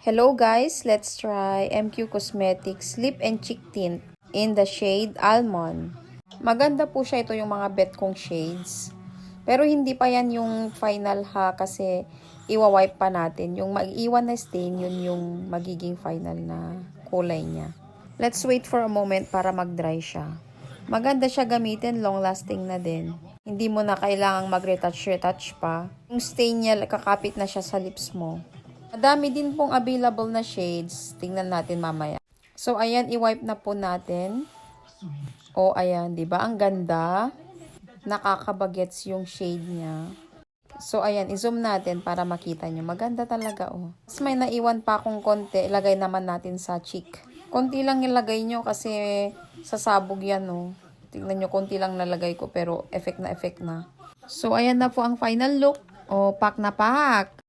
Hello guys, let's try MQ Cosmetics Lip and Cheek Tint in the shade Almond. Maganda po siya, ito yung mga bet kong shades. Pero hindi pa yan yung final ha, kasi iwa-wipe pa natin. Yung mag-iwan na stain, yun yung magiging final na kulay niya. Let's wait for a moment para mag-dry siya. Maganda siya gamitin, long lasting na din. Hindi mo na kailangang mag-retouch pa. Yung stain niya, kakapit na siya sa lips mo. Madami din pong available na shades. Tingnan natin mamaya. So, ayan, i-wipe na po natin. O, ayan, di ba? Ang ganda. Nakakabagets yung shade niya. So, ayan, i-zoom natin para makita nyo. Maganda talaga, oh. Mas may naiwan pa akong konti. Ilagay naman natin sa cheek. Konti lang ilagay nyo kasi sasabog yan, oh. Tingnan nyo, konti lang nalagay ko pero effect na effect na. So, ayan na po ang final look. O, pack na pack.